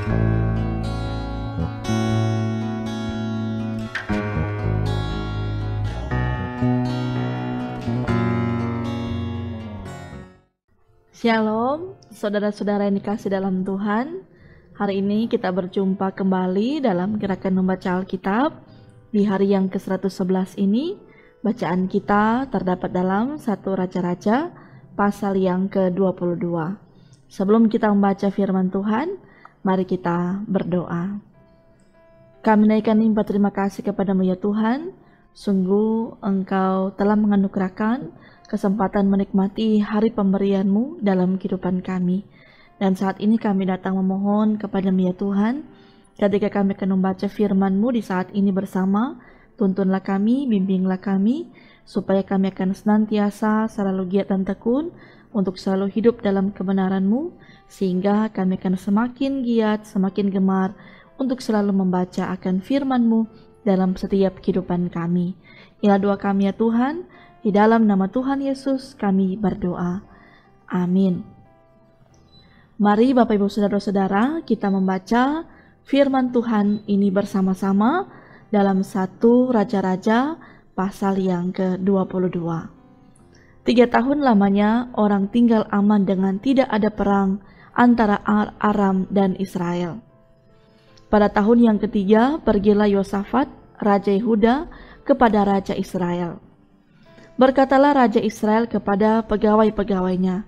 Shalom, saudara-saudara yang dikasih dalam Tuhan. Hari ini kita berjumpa kembali dalam gerakan membaca Alkitab. Di hari yang ke-111 ini, bacaan kita terdapat dalam 1 Raja-Raja pasal yang ke-22. Sebelum kita membaca firman Tuhan, mari kita berdoa. Kami naikkan limpah terima kasih kepadamu ya Tuhan. Sungguh Engkau telah menganugerahkan kesempatan menikmati hari pemberian-Mu dalam kehidupan kami. Dan saat ini kami datang memohon kepada-Mu ya Tuhan, ketika kami akan membaca firman-Mu di saat ini bersama, tuntunlah kami, bimbinglah kami, supaya kami akan senantiasa selalu giat dan tekun untuk selalu hidup dalam kebenaran-Mu, sehingga kami akan semakin giat, semakin gemar untuk selalu membaca akan firman-Mu dalam setiap kehidupan kami. Inilah doa kami ya Tuhan, di dalam nama Tuhan Yesus kami berdoa. Amin. Mari Bapak Ibu Saudara-saudara, kita membaca firman Tuhan ini bersama-sama dalam 1 Raja-Raja pasal yang ke-22. 3 tahun lamanya orang tinggal aman dengan tidak ada perang antara Aram dan Israel. Pada tahun yang ketiga, pergilah Yosafat, Raja Yehuda, kepada Raja Israel. Berkatalah Raja Israel kepada pegawai-pegawainya,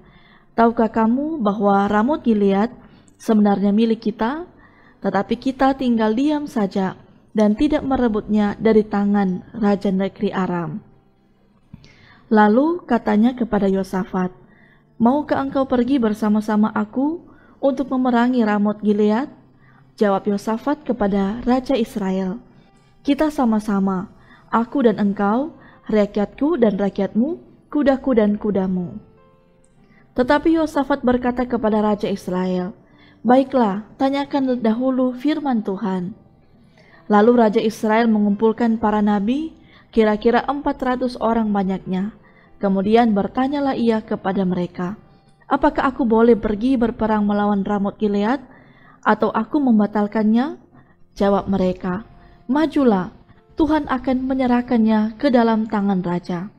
"Tahukah kamu bahwa Ramot Gilead sebenarnya milik kita, tetapi kita tinggal diam saja dan tidak merebutnya dari tangan Raja negeri Aram?" Lalu katanya kepada Yosafat, "Maukah engkau pergi bersama-sama aku untuk memerangi Ramot Gilead?" Jawab Yosafat kepada Raja Israel, "Kita sama-sama, aku dan engkau, rakyatku dan rakyatmu, kudaku dan kudamu." Tetapi Yosafat berkata kepada Raja Israel, "Baiklah, tanyakan dahulu firman Tuhan." Lalu Raja Israel mengumpulkan para nabi, kira-kira 400 orang banyaknya. Kemudian bertanyalah ia kepada mereka, "Apakah aku boleh pergi berperang melawan Ramot Gilead, atau aku membatalkannya?" Jawab mereka, "Majulah, Tuhan akan menyerahkannya ke dalam tangan raja."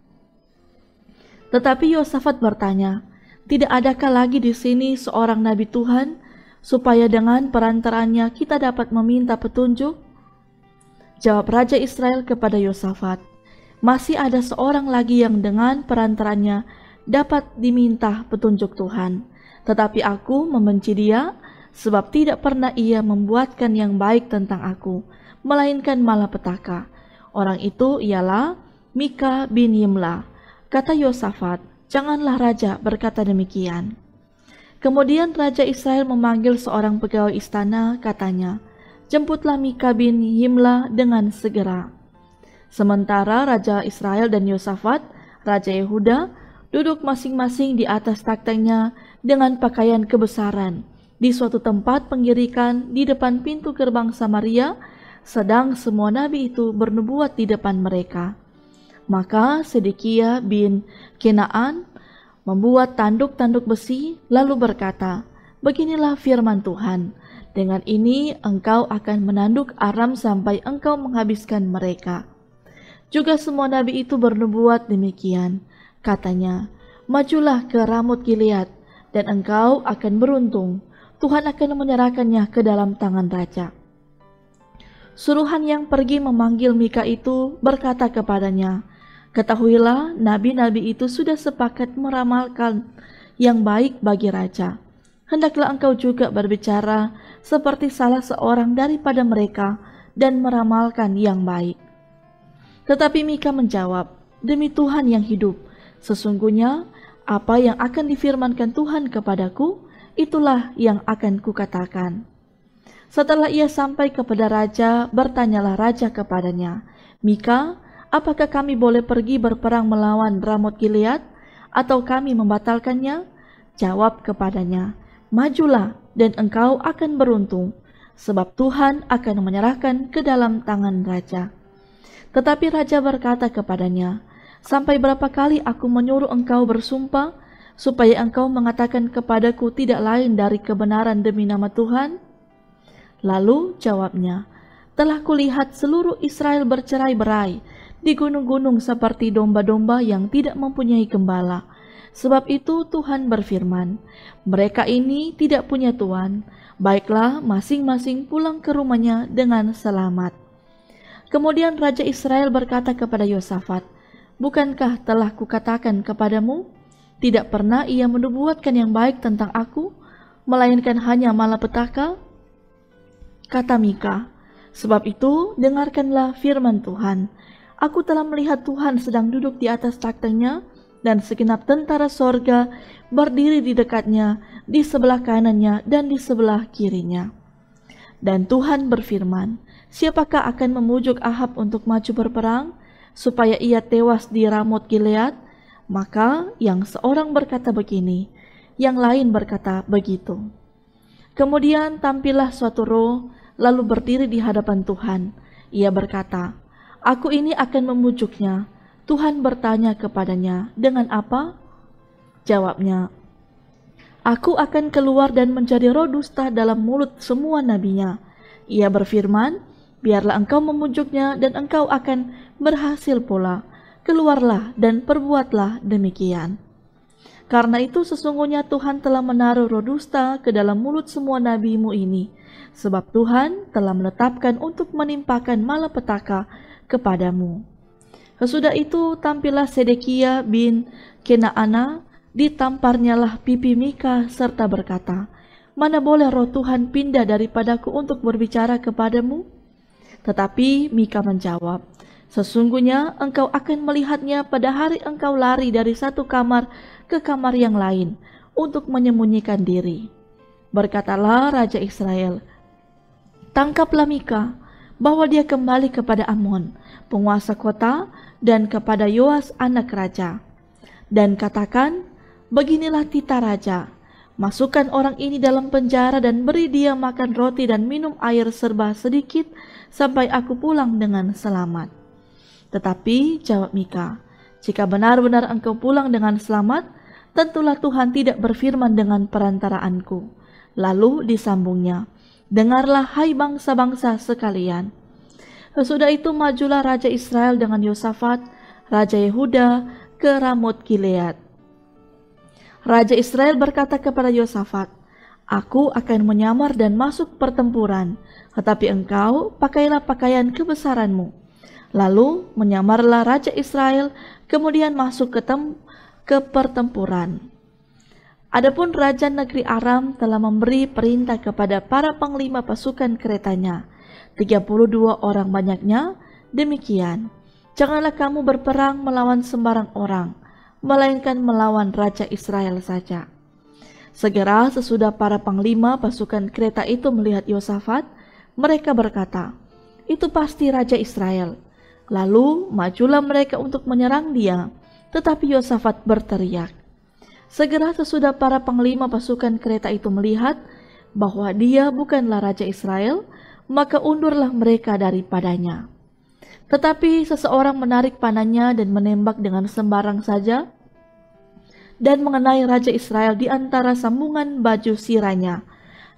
Tetapi Yosafat bertanya, "Tidak adakah lagi di sini seorang nabi Tuhan, supaya dengan perantaranya kita dapat meminta petunjuk?" Jawab Raja Israel kepada Yosafat, "Masih ada seorang lagi yang dengan perantaranya dapat diminta petunjuk Tuhan, tetapi aku membenci dia, sebab tidak pernah ia membuatkan yang baik tentang aku, melainkan malapetaka. Orang itu ialah Mika bin Yimla." Kata Yosafat, "Janganlah raja berkata demikian." Kemudian Raja Israel memanggil seorang pegawai istana, katanya, "Jemputlah Mika bin Yimla dengan segera." Sementara Raja Israel dan Yosafat, Raja Yehuda, duduk masing-masing di atas takhtanya dengan pakaian kebesaran di suatu tempat penggirikan di depan pintu gerbang Samaria, sedang semua nabi itu bernubuat di depan mereka. Maka Sedekia bin Kenaan membuat tanduk-tanduk besi, lalu berkata, "Beginilah firman Tuhan, dengan ini engkau akan menanduk Aram sampai engkau menghabiskan mereka." Juga semua nabi itu bernubuat demikian. Katanya, "Majulah ke Ramot Gilead, dan engkau akan beruntung. Tuhan akan menyerahkannya ke dalam tangan raja." Suruhan yang pergi memanggil Mika itu berkata kepadanya, "Ketahuilah, nabi-nabi itu sudah sepakat meramalkan yang baik bagi raja. Hendaklah engkau juga berbicara seperti salah seorang daripada mereka dan meramalkan yang baik." Tetapi Mika menjawab, "Demi Tuhan yang hidup, sesungguhnya apa yang akan difirmankan Tuhan kepadaku, itulah yang akan kukatakan." Setelah ia sampai kepada raja, bertanyalah raja kepadanya, "Mika, apakah kami boleh pergi berperang melawan Ramot Gilead, atau kami membatalkannya?" Jawab kepadanya, "Majulah, dan engkau akan beruntung, sebab Tuhan akan menyerahkan ke dalam tangan raja." Tetapi raja berkata kepadanya, "Sampai berapa kali aku menyuruh engkau bersumpah, supaya engkau mengatakan kepadaku tidak lain dari kebenaran demi nama Tuhan?" Lalu jawabnya, telah kulihat seluruh Israel bercerai-berai di gunung-gunung seperti domba-domba yang tidak mempunyai gembala. Sebab itu Tuhan berfirman, mereka ini tidak punya tuan, baiklah masing-masing pulang ke rumahnya dengan selamat. Kemudian Raja Israel berkata kepada Yosafat, bukankah telah kukatakan kepadamu, tidak pernah ia menubuatkan yang baik tentang aku, melainkan hanya malapetaka? Kata Mika, sebab itu dengarkanlah firman Tuhan. Aku telah melihat Tuhan sedang duduk di atas taktanya, dan segenap tentara sorga berdiri di dekatnya, di sebelah kanannya dan di sebelah kirinya. Dan Tuhan berfirman, siapakah akan memujuk Ahab untuk maju berperang, supaya ia tewas di Ramot Gilead? Maka yang seorang berkata begini, yang lain berkata begitu. Kemudian tampillah suatu roh, lalu berdiri di hadapan Tuhan. Ia berkata, aku ini akan memujuknya. Tuhan bertanya kepadanya, dengan apa? Jawabnya, aku akan keluar dan menjadi roh dusta dalam mulut semua nabinya. Ia berfirman, biarlah engkau memujuknya dan engkau akan berhasil pula. Keluarlah dan perbuatlah demikian. Karena itu sesungguhnya Tuhan telah menaruh roh dusta ke dalam mulut semua nabimu ini. Sebab Tuhan telah menetapkan untuk menimpakan malapetaka kepadamu. Sesudah itu tampillah Sedekia bin Kenaana, ditamparnyalah pipi Mika serta berkata, mana boleh roh Tuhan pindah daripadaku untuk berbicara kepadamu? Tetapi Mika menjawab, sesungguhnya engkau akan melihatnya pada hari engkau lari dari satu kamar ke kamar yang lain untuk menyembunyikan diri. Berkatalah Raja Israel, tangkaplah Mika, bawa dia kembali kepada Amon, penguasa kota, dan kepada Yoas anak raja. Dan katakan, beginilah titah raja, masukkan orang ini dalam penjara dan beri dia makan roti dan minum air serba sedikit sampai aku pulang dengan selamat. Tetapi jawab Mika, jika benar-benar engkau pulang dengan selamat, tentulah Tuhan tidak berfirman dengan perantaraanku. Lalu disambungnya, dengarlah hai bangsa-bangsa sekalian. Sesudah itu majulah Raja Israel dengan Yosafat, Raja Yehuda, ke Ramot Gilead. Raja Israel berkata kepada Yosafat, aku akan menyamar dan masuk pertempuran, tetapi engkau pakailah pakaian kebesaranmu. Lalu menyamarlah Raja Israel, kemudian masuk ke pertempuran. Adapun Raja negeri Aram telah memberi perintah kepada para panglima pasukan keretanya, 32 orang banyaknya, demikian, janganlah kamu berperang melawan sembarang orang, melainkan melawan Raja Israel saja. Segera sesudah para panglima pasukan kereta itu melihat Yosafat, mereka berkata, itu pasti Raja Israel. Lalu majulah mereka untuk menyerang dia, tetapi Yosafat berteriak. Segera sesudah para panglima pasukan kereta itu melihat bahwa dia bukanlah Raja Israel, maka undurlah mereka daripadanya. Tetapi seseorang menarik panahnya dan menembak dengan sembarang saja, dan mengenai Raja Israel di antara sambungan baju sirahnya.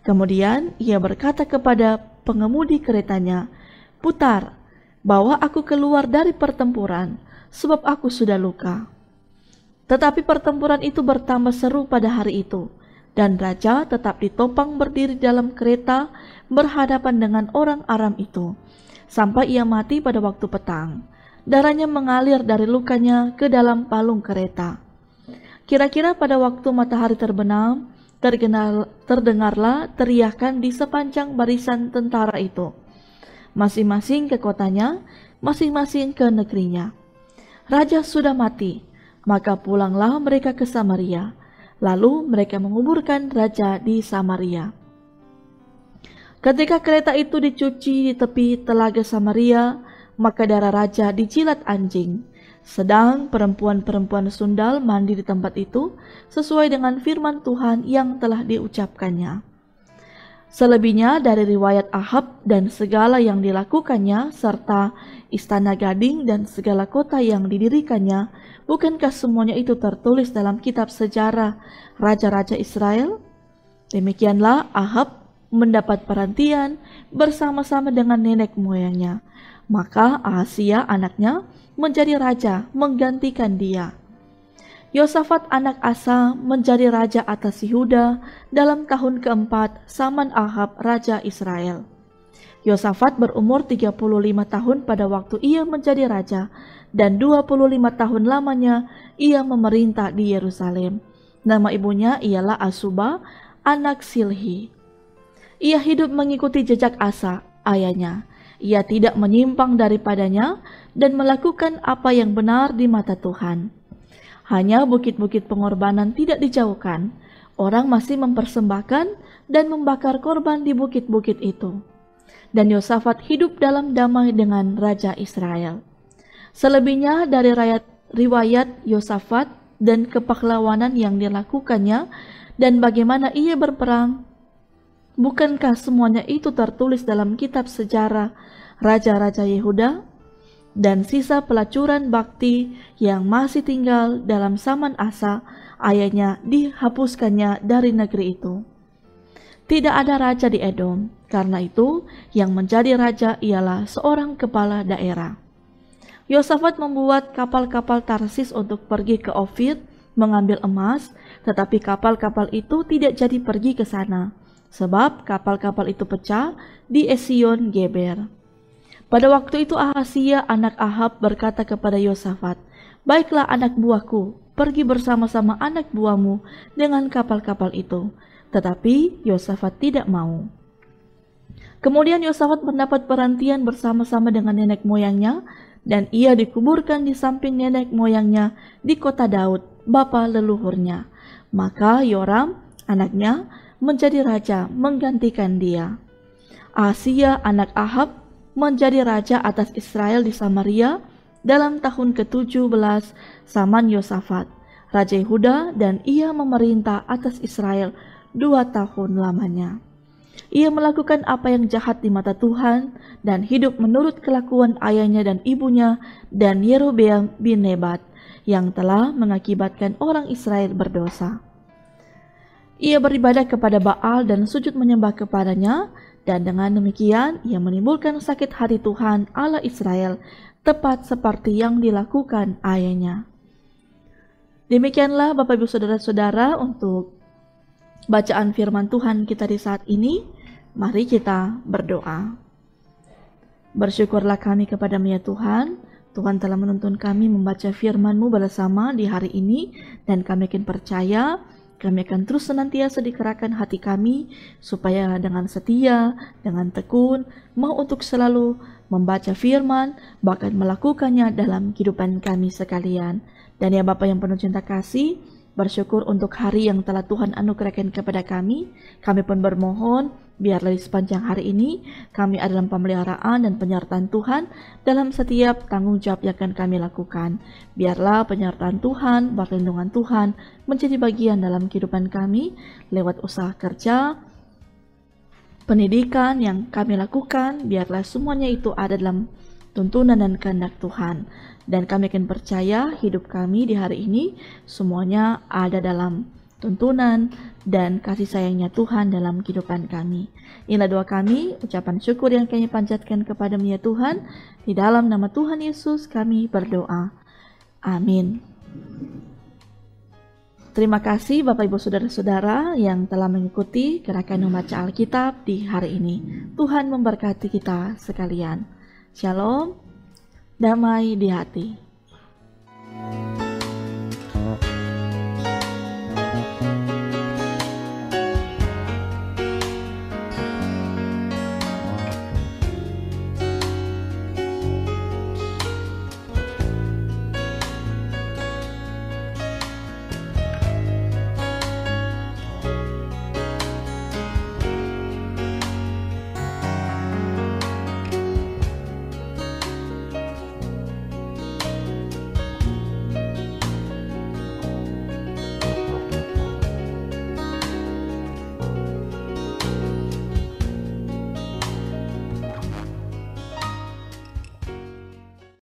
Kemudian ia berkata kepada pengemudi keretanya, putar, bawa aku keluar dari pertempuran, sebab aku sudah luka. Tetapi pertempuran itu bertambah seru pada hari itu, dan raja tetap ditopang berdiri dalam kereta berhadapan dengan orang Aram itu, sampai ia mati pada waktu petang. Darahnya mengalir dari lukanya ke dalam palung kereta. Kira-kira pada waktu matahari terbenam, terdengarlah teriakan di sepanjang barisan tentara itu, masing-masing ke kotanya, masing-masing ke negerinya. Raja sudah mati, maka pulanglah mereka ke Samaria. Lalu mereka menguburkan raja di Samaria. Ketika kereta itu dicuci di tepi telaga Samaria, maka darah raja dijilat anjing. Sedang perempuan-perempuan sundal mandi di tempat itu, sesuai dengan firman Tuhan yang telah diucapkannya. Selebihnya dari riwayat Ahab dan segala yang dilakukannya, serta istana gading dan segala kota yang didirikannya, bukankah semuanya itu tertulis dalam kitab sejarah raja-raja Israel? Demikianlah Ahab mendapat perhatian bersama-sama dengan nenek moyangnya. Maka Ahazia anaknya menjadi raja menggantikan dia. Yosafat anak Asa menjadi raja atas Yehuda dalam tahun keempat zaman Ahab raja Israel. Yosafat berumur 35 tahun pada waktu ia menjadi raja, dan 25 tahun lamanya ia memerintah di Yerusalem. Nama ibunya ialah Asuba, anak Silhi. Ia hidup mengikuti jejak Asa, ayahnya. Ia tidak menyimpang daripadanya dan melakukan apa yang benar di mata Tuhan. Hanya bukit-bukit pengorbanan tidak dijauhkan. Orang masih mempersembahkan dan membakar korban di bukit-bukit itu. Dan Yosafat hidup dalam damai dengan Raja Israel. Selebihnya dari riwayat Yosafat dan kepahlawanan yang dilakukannya dan bagaimana ia berperang, bukankah semuanya itu tertulis dalam kitab sejarah Raja-Raja Yehuda? Dan sisa pelacuran bakti yang masih tinggal dalam zaman Asa, ayahnya dihapuskannya dari negeri itu. Tidak ada raja di Edom, karena itu yang menjadi raja ialah seorang kepala daerah. Yosafat membuat kapal-kapal Tarsis untuk pergi ke Ofir mengambil emas, tetapi kapal-kapal itu tidak jadi pergi ke sana, sebab kapal-kapal itu pecah di Esion Geber. Pada waktu itu Ahazia anak Ahab berkata kepada Yosafat, "Baiklah anak buahku, pergi bersama-sama anak buahmu dengan kapal-kapal itu." Tetapi Yosafat tidak mau. Kemudian Yosafat mendapat perhentian bersama-sama dengan nenek moyangnya, dan ia dikuburkan di samping nenek moyangnya di kota Daud, bapa leluhurnya. Maka Yoram, anaknya, menjadi raja menggantikan dia. Ahazia anak Ahab menjadi raja atas Israel di Samaria dalam tahun ke-17 zaman Yosafat, Raja Yehuda, dan ia memerintah atas Israel 2 tahun lamanya. Ia melakukan apa yang jahat di mata Tuhan dan hidup menurut kelakuan ayahnya dan ibunya dan Yerobeam bin Nebat yang telah mengakibatkan orang Israel berdosa. Ia beribadah kepada Baal dan sujud menyembah kepadanya, dan dengan demikian ia menimbulkan sakit hati Tuhan Allah Israel, tepat seperti yang dilakukan ayahnya. Demikianlah Bapak Ibu Saudara-saudara untuk bacaan firman Tuhan kita di saat ini. Mari kita berdoa. Bersyukurlah kami kepada-Mu ya Tuhan. Tuhan telah menuntun kami membaca firman-Mu bersama di hari ini, dan kami akan percaya kami akan terus senantiasa dikerahkan hati kami supaya dengan setia, dengan tekun, mau untuk selalu membaca firman, bahkan melakukannya dalam kehidupan kami sekalian. Dan ya Bapa yang penuh cinta kasih, bersyukur untuk hari yang telah Tuhan anugerahkan kepada kami. Kami pun bermohon, biarlah di sepanjang hari ini kami ada dalam pemeliharaan dan penyertaan Tuhan dalam setiap tanggung jawab yang akan kami lakukan. Biarlah penyertaan Tuhan, perlindungan Tuhan menjadi bagian dalam kehidupan kami lewat usaha kerja, pendidikan yang kami lakukan. Biarlah semuanya itu ada dalam tuntunan dan kehendak Tuhan. Dan kami akan percaya hidup kami di hari ini semuanya ada dalam tuntunan dan kasih sayangnya Tuhan dalam kehidupan kami. Inilah doa kami, ucapan syukur yang kami panjatkan kepada-Mu ya Tuhan. Di dalam nama Tuhan Yesus kami berdoa. Amin. Terima kasih Bapak Ibu Saudara-saudara yang telah mengikuti gerakan membaca Alkitab di hari ini. Tuhan memberkati kita sekalian. Shalom, damai di hati.